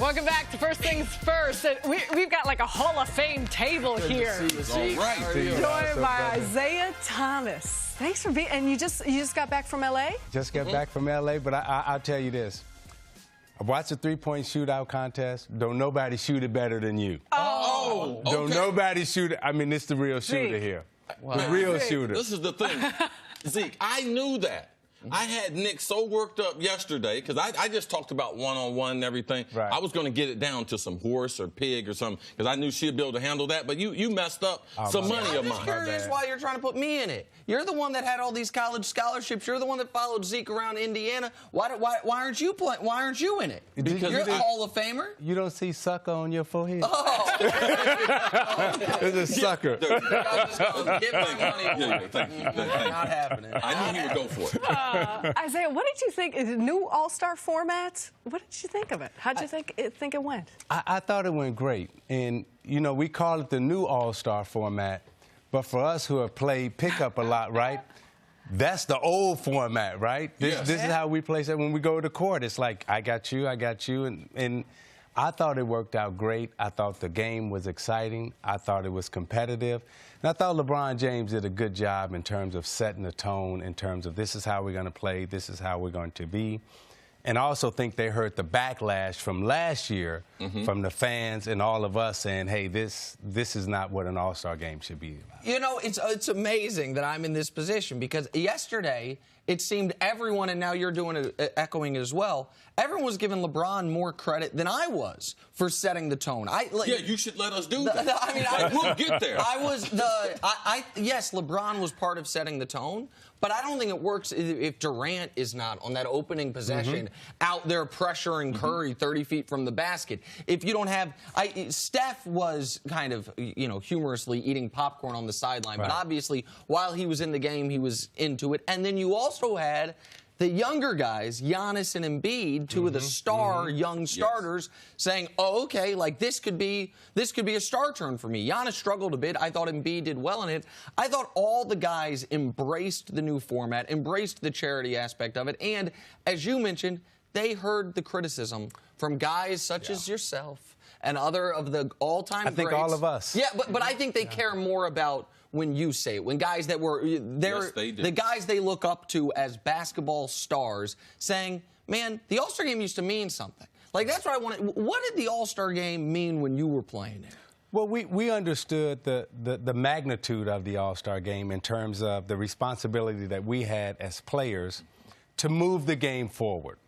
Welcome back to First Things First. We've got like a Hall of Fame table here. All right. Joined by Isiah Thomas. Thanks for being. And you just got back from LA? Just got back from LA, but I'll tell you this. I watched a three-point shootout contest. Don't nobody shoot it better than you. Oh, okay. Don't nobody shoot it. I mean, it's the real shooter here. Wow. The real shooter. This is the thing. Zeke, I knew that. I had Nick so worked up yesterday because I just talked about one-on-one and everything. Right. I was going to get it down to some horse or pig or something because I knew she'd be able to handle that. But you messed up some money of mine. I'm just curious why you're trying to put me in it. You're the one that had all these college scholarships. You're the one that followed Zeke around Indiana. Why aren't you playing? Why aren't you in it? Because you're the Hall of Famer. You don't see sucker on your forehead? Oh. It's a sucker. Get my money. Thank you. Not happening. I knew he would go for it. Isiah, what did you think? The new All-Star format? What did you think of it? How'd you think it went? I thought it went great. And, you know, we call it the new All-Star format. But for us who have played pickup a lot, right, that's the old format, right? This is how we play. When we go to court, it's like, I got you. And I thought it worked out great. I thought the game was exciting. I thought it was competitive. And I thought LeBron James did a good job in terms of setting the tone, in terms of this is how we're going to play, this is how we're going to be. And I also think they heard the backlash from last year from the fans and all of us saying, hey, this is not what an All-Star game should be about. You know, it's amazing that I'm in this position because yesterday it seemed everyone, and now you're doing it, echoing it as well, everyone was giving LeBron more credit than I was for setting the tone. Yeah, you should let us do that. I mean, we'll get there. Yes, LeBron was part of setting the tone, but I don't think it works if Durant is not on that opening possession out there pressuring Curry 30 feet from the basket. If you don't have, Steph was kind of, you know, humorously eating popcorn on the sideline, but obviously while he was in the game, he was into it. And then you also had the younger guys, Giannis and Embiid, two of the young starters, saying, "Oh, okay, like this could be a star turn for me." Giannis struggled a bit. I thought Embiid did well in it. I thought all the guys embraced the new format, embraced the charity aspect of it, and as you mentioned, they heard the criticism from guys such as yourself and other of the all-time greats. I think all of us. Yeah, but I think they care more about when you say it, when guys that were the guys they look up to as basketball stars saying, man, the All-Star game used to mean something. Like, that's what I wanted. What did the All-Star game mean when you were playing it? Well, we understood the magnitude of the All-Star game in terms of the responsibility that we had as players to move the game forward.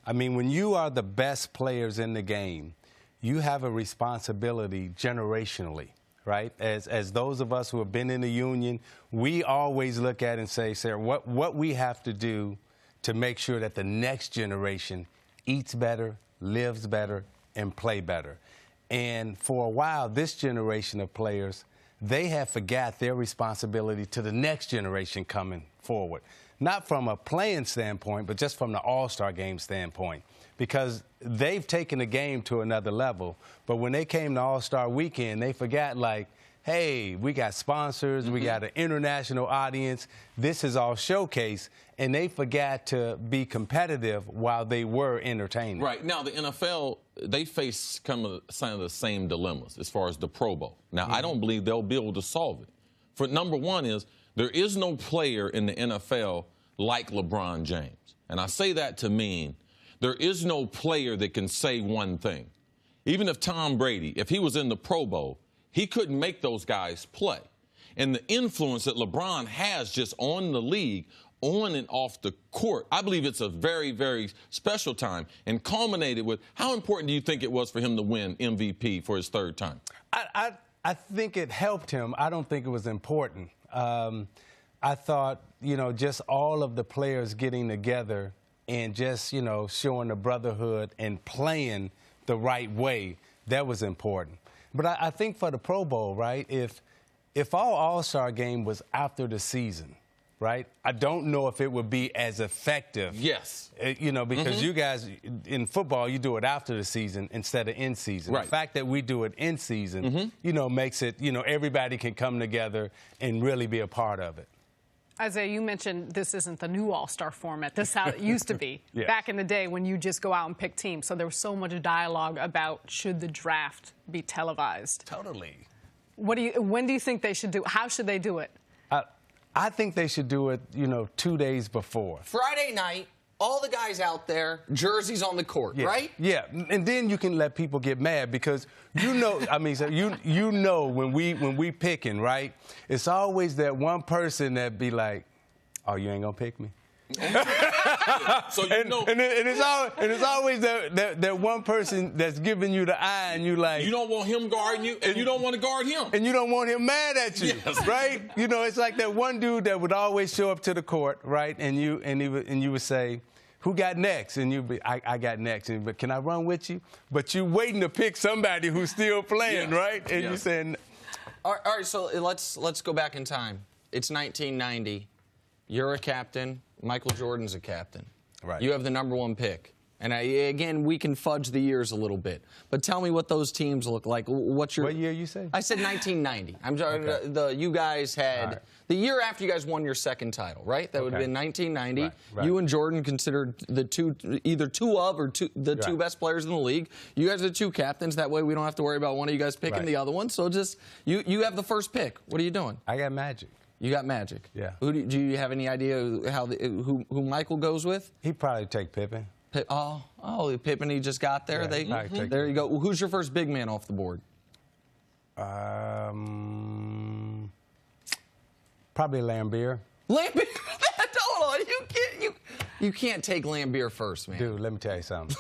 I mean, when you are the best players in the game, you have a responsibility generationally, right? As those of us who have been in the union, we always look at and say, Sarah, what we have to do to make sure that the next generation eats better, lives better, and play better. And for a while, this generation of players, they have forgot their responsibility to the next generation coming forward. Not from a playing standpoint, but just from the All-Star game standpoint. Because they've taken the game to another level. But when they came to All-Star Weekend, they forgot, like, hey, we got sponsors, we got an international audience, this is all showcase, and they forgot to be competitive while they were entertaining. Right. Now, the NFL, they face some of the same dilemmas as far as the Pro Bowl. Now, I don't believe they'll be able to solve it. For number one is, there is no player in the NFL like LeBron James. And I say that to mean there is no player that can say one thing. Even if Tom Brady, if he was in the Pro Bowl, he couldn't make those guys play. And the influence that LeBron has just on the league, on and off the court, I believe it's a very, very special time, and culminated with how important do you think it was for him to win MVP for his third time? I think it helped him. I don't think it was important. I thought, you know, just all of the players getting together and just, you know, showing the brotherhood and playing the right way, that was important. But I think for the Pro Bowl, right, if our All-Star game was after the season, right, I don't know if it would be as effective. Yes. You know, because you guys, in football, you do it after the season instead of in season. Right. The fact that we do it in season, you know, makes it, you know, everybody can come together and really be a part of it. Isaiah, you mentioned this isn't the new All-Star format. This is how it used to be Yes. back in the day when you just go out and pick teams. So there was so much dialogue about should the draft be televised. Totally. When do you think they should do? How should they do it? I think they should do it, 2 days before. Friday night, all the guys out there, jerseys on the court, Yeah. right? Yeah, and then you can let people get mad because when we picking, right? It's always that one person that be like, "Oh, you ain't gonna pick me." So you know, and it's always that one person that's giving you the eye, and you like, you don't want him guarding you, and you don't want to guard him. and you don't want him mad at you, Yes. right? It's like that one dude that would always show up to the court, right? And you would say, "Who got next?" And you'd be, I got next. But can I run with you? But you waiting to pick somebody who's still playing, Yes. right? And Yes. you saying, All right, so let's go back in time. It's 1990. You're a captain. Michael Jordan's a captain. Right. You have the #1 pick. And again, we can fudge the years a little bit. But tell me what those teams look like. What year you say? I said 1990. I'm sorry. Okay. You guys had Right. the year after you guys won your second title, right? That would have Okay. been 1990. Right. You and Jordan considered the two Right. best players in the league. You guys are the two captains. That way, we don't have to worry about one of you guys picking Right. the other one. So just you have the first pick. What are you doing? I got Magic. You got Magic. Yeah. Do you have any idea who Michael goes with? He'd probably take Pippen. Pippen, he just got there. Yeah, probably take There you go. Who's your first big man off the board? Probably Lambeer. Lambeer. Hold on. You can't take Lambeer first, man. Dude, let me tell you something.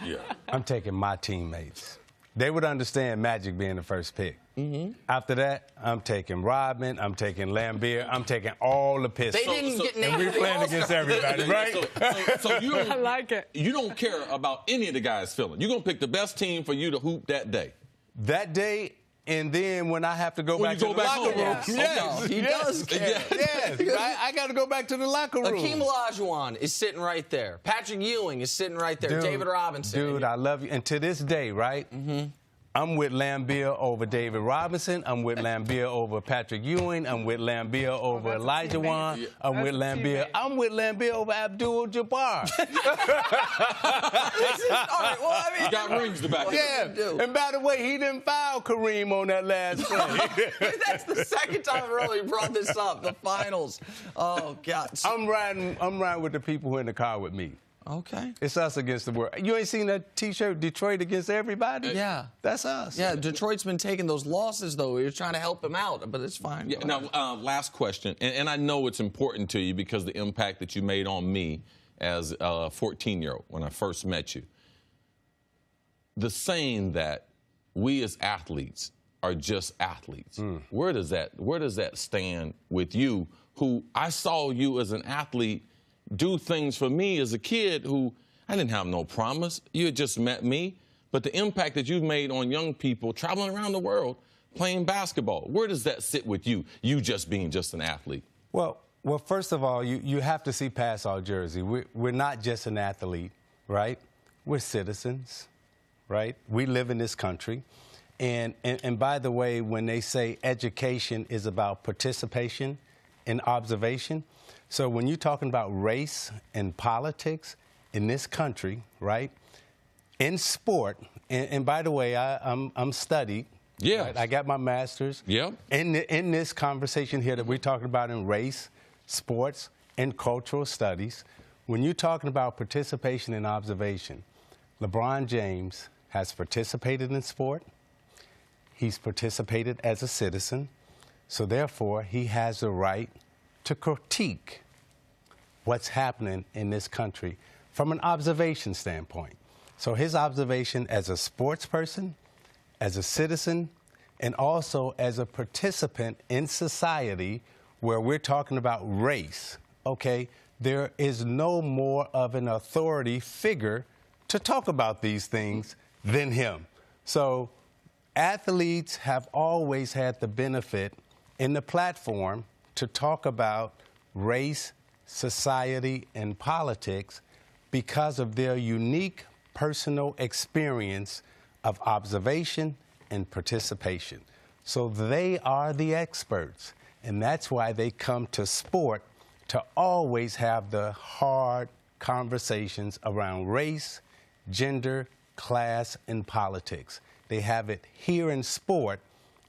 Yeah. I'm taking my teammates. They would understand Magic being the first pick. Mm-hmm. After that, I'm taking Rodman, I'm taking Lambeer, I'm taking all the Pistons. They didn't get named. And we're playing against everybody, right? So you don't, I like it. You don't care about any of the guys' feeling. You're gonna pick the best team for you to hoop that day. That day, and then when I have to go When back you to go the back locker home. room. Yes. He does care. Yes, I got to go back to the locker room. Akeem Olajuwon is sitting right there. Patrick Ewing is sitting right there. David Robinson. Dude, I love you. And to this day, right? Mm-hmm. I'm with Lambeer over David Robinson. I'm with Lambeer over Patrick Ewing. I'm with Lambeer over Olajuwon. Yeah. I'm with Lambeer. I'm with Lambeer over Abdul-Jabbar. All right, well, I mean, You got rings to back it up. Yeah. And by the way, he didn't foul Kareem on that last play. That's the second time really brought this up. The finals. Oh God. I'm riding with the people who are in the car with me. Okay. It's us against the world. You ain't seen that T-shirt, Detroit against everybody? Yeah. That's us. Yeah, Detroit's been taking those losses, though. You're trying to help them out, but it's fine. Yeah, now, last question, and I know it's important to you because the impact that you made on me as a 14-year-old when I first met you. The saying that we as athletes are just athletes. Where does that stand with you? Who I saw you as an athlete do things for me as a kid who I didn't have no promise. You had just met me. But the impact that you've made on young people traveling around the world playing basketball, where does that sit with you, you just being just an athlete? Well, first of all, you have to see past our jersey. We're not just an athlete, right? We're citizens, right? We live in this country. And by the way, when they say education is about participation and observation, so when you're talking about race and politics in this country, right, in sport, and by the way, I'm studied. Yeah. Right? I got my master's. Yeah. In this conversation here that we're talking about in race, sports, and cultural studies, when you're talking about participation and observation, LeBron James has participated in sport. He's participated as a citizen. So therefore, he has the right to critique what's happening in this country from an observation standpoint. So his observation as a sports person, as a citizen, and also as a participant in society where we're talking about race, okay, there is no more of an authority figure to talk about these things than him. So athletes have always had the benefit in the platform to talk about race, society, and politics because of their unique personal experience of observation and participation. So they are the experts. And that's why they come to sport to always have the hard conversations around race, gender, class, and politics. They have it here in sport,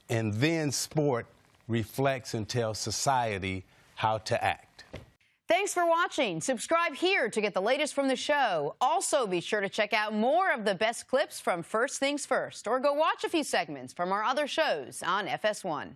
and then sport reflects and tells society how to act. Thanks for watching. Subscribe here to get the latest from the show. Also, be sure to check out more of the best clips from First Things First, or go watch a few segments from our other shows on FS1.